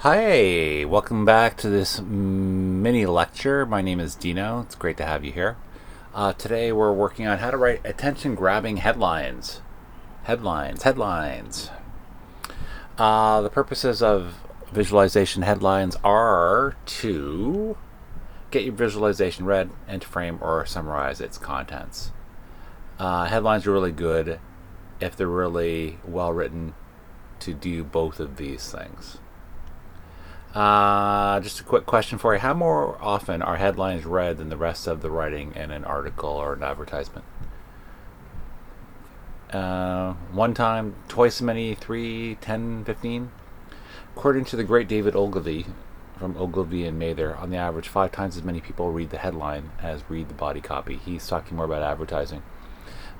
Hi, welcome back to this mini lecture. My name is Dino. It's great to have you here. Today we're working on how to write attention-grabbing headlines. Headlines. The purposes of visualization headlines are to get your visualization read and to frame or summarize its contents. Headlines are really good if they're really well written to do both of these things. Just a quick question for you. How more often are headlines read than the rest of the writing in an article or an advertisement? One time, twice as many, 3, 10, 15? According to the great David Ogilvy from Ogilvy and Mather, on the average, 5 times as many people read the headline as read the body copy. He's talking more about advertising.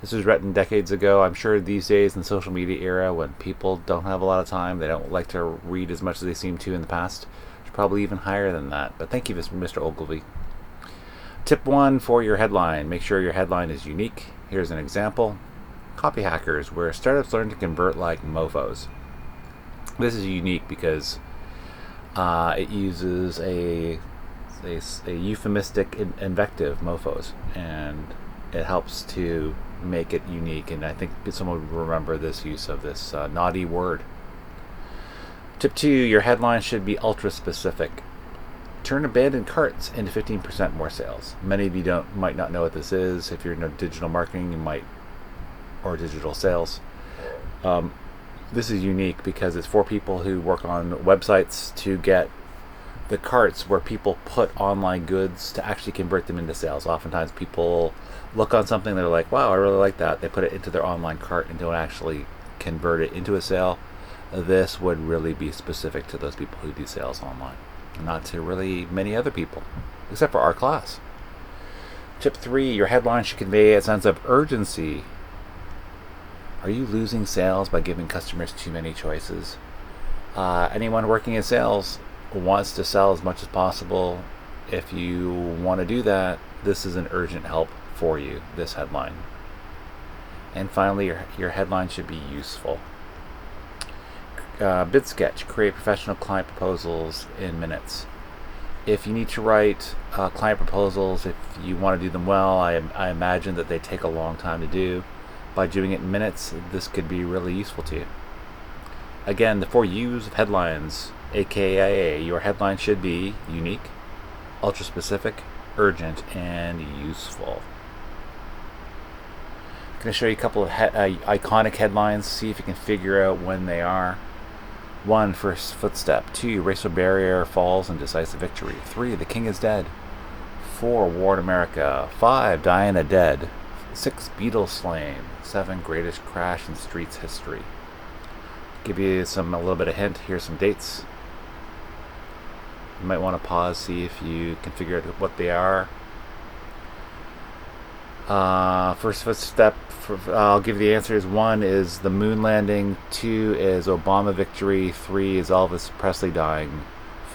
This was written decades ago. I'm sure these days in the social media era, when people don't have a lot of time, they don't like to read as much as they seem to in the past. It's probably even higher than that. But thank you, Mr. Ogilvy. Tip 1 for your headline. Make sure your headline is unique. Here's an example. Copy hackers, where startups learn to convert like mofos. This is unique because it uses a euphemistic invective, mofos, and it helps to make it unique, and I think someone would remember this use of this naughty word. Tip 2, your headline should be ultra specific. Turn abandoned carts into 15% more sales. Many of you might not know what this is. If you're in digital marketing, you might, or digital sales. This is unique because it's for people who work on websites to get the carts where people put online goods to actually convert them into sales. Oftentimes people look on something, they're like, wow, I really like that. They put it into their online cart and don't actually convert it into a sale. This would really be specific to those people who do sales online, not to really many other people, except for our class. Tip 3, your headline should convey a sense of urgency. Are you losing sales by giving customers too many choices? Anyone working in sales wants to sell as much as possible. If you want to do that, this is an urgent help for you, this headline. And finally, your headline should be useful. Bid sketch, create professional client proposals in minutes. If you need to write client proposals, if you want to do them well, I imagine that they take a long time to do. By doing it in minutes, this could be really useful to you. Again, the 4 U's of headlines, aka your headline should be unique, ultra specific, urgent, and useful. I'm going to show you a couple of iconic headlines, see if you can figure out when they are. 1, first footstep. 2, racial barrier falls and decisive victory. 3, the king is dead. 4, war in America. 5, Diana dead. 6, Beatles slain. 7, greatest crash in streets history. Give you a little bit of hint. Here's some dates. You might want to pause, see if you can figure out what they are. First footstep, I'll give you the answers. 1 is the moon landing. 2 is Obama victory. 3 is Elvis Presley dying.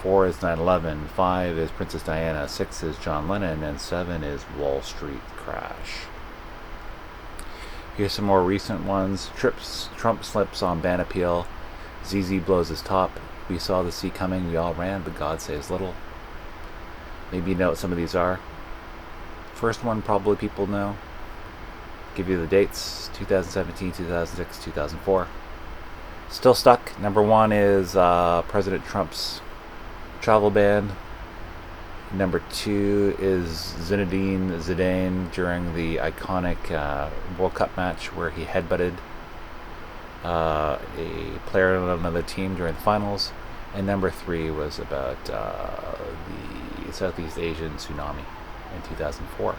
4 is 9/11. 5 is Princess Diana. 6 is John Lennon. And 7 is Wall Street crash. Here's some more recent ones. Trump slips on ban appeal. ZZ blows his top. We saw the sea coming. We all ran, but God saves little. Maybe you know what some of these are. First one, probably people know. Give you the dates: 2017, 2006, 2004. Still stuck. Number 1 is President Trump's travel ban. Number 2 is Zinedine Zidane during the iconic World Cup match where he headbutted a player on another team during the finals. And number 3 was about the Southeast Asian tsunami in 2004.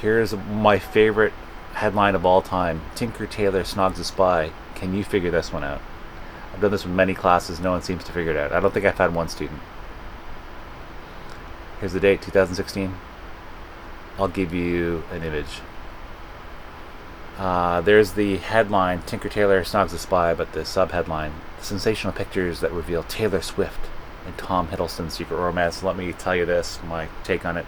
Here's my favorite headline of all time. Tinker Tailor snogs a spy. Can you figure this one out? I've done this with many classes. No one seems to figure it out. I don't think I've had one student. Here's the date, 2016. I'll give you an image. There's the headline, Tinker Tailor snogs a spy, but the subheadline, sensational pictures that reveal Taylor Swift and Tom Hiddleston's secret romance. Let me tell you this, my take on it.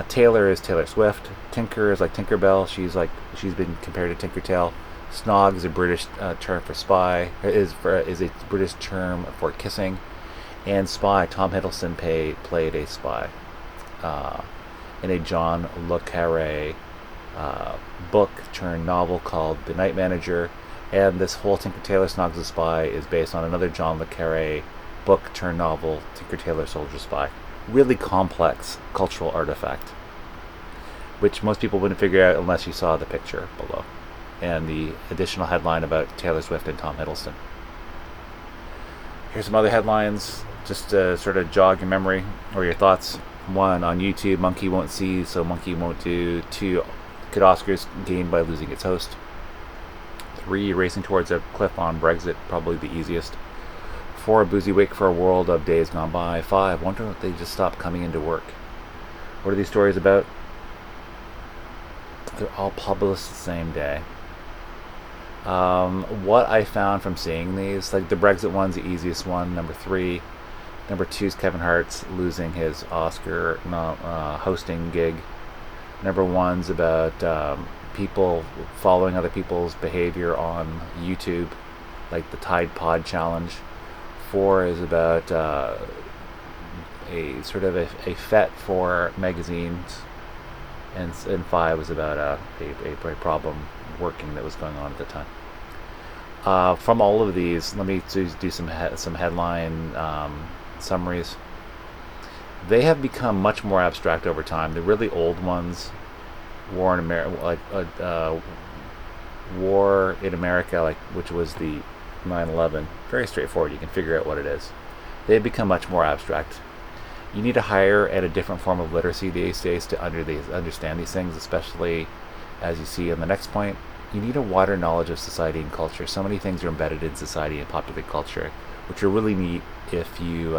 Taylor is Taylor Swift. Tinker is like Tinkerbell. She's been compared to Tinkertail. Snog is a British term for spy. Is a British term for kissing. And spy. Tom Hiddleston played a spy in a John le Carré book turned novel called The Night Manager. And this whole Tinker Tailor Snogs a Spy is based on another John le Carré book turned novel, Tinker Tailor Soldier Spy. Really complex cultural artifact, which most people wouldn't figure out unless you saw the picture below and the additional headline about Taylor Swift and Tom Hiddleston. Here's some other headlines just to sort of jog your memory or your thoughts. 1, on YouTube, Monkey won't see, so Monkey won't do. 2, could Oscars gain by losing its host? 3, racing towards a cliff on Brexit, probably the easiest. 4, boozy wake for a world of days gone by. 5, wonder if they just stopped coming into work. What are these stories about? They're all published the same day. What I found from seeing these, like the Brexit one's the easiest one, number 3. Number 2 is Kevin Hart's losing his Oscar hosting gig. Number 1's about people following other people's behavior on YouTube, like the Tide Pod Challenge. 4 is about a sort of a fet for magazines, and 5 was about a problem working that was going on at the time. From all of these, let me do some headline summaries. They have become much more abstract over time. The really old ones, War in America, which was the 9/11, very straightforward. You can figure out what it is. They've become much more abstract. You need to hire at a different form of literacy these days to understand these things, especially as you see on the next point. You need a wider knowledge of society and culture. So many things are embedded in society and popular culture, which are really neat if you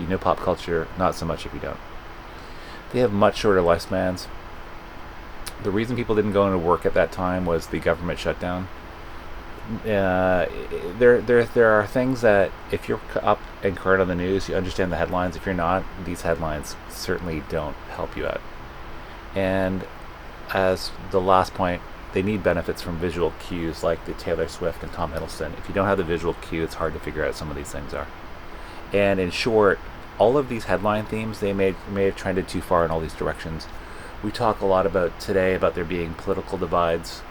know pop culture, not so much if you don't. They have much shorter lifespans. The reason people didn't go into work at that time was the government shutdown. There are things that if you're up and current on the news, you understand the headlines. If you're not, these headlines certainly don't help you out. And as the last point, they need benefits from visual cues like the Taylor Swift and Tom Hiddleston. If you don't have the visual cue, it's hard to figure out some of these things are. And in short, all of these headline themes, they may have trended too far in all these directions. We talk a lot about today about there being political divides.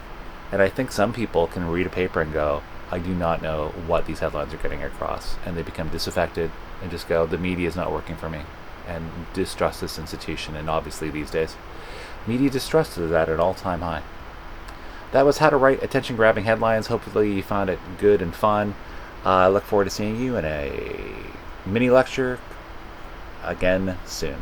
And I think some people can read a paper and go, I do not know what these headlines are getting across. And they become disaffected and just go, the media is not working for me. And distrust this institution. And obviously these days, media distrust is at an all-time high. That was how to write attention-grabbing headlines. Hopefully you found it good and fun. I look forward to seeing you in a mini lecture again soon.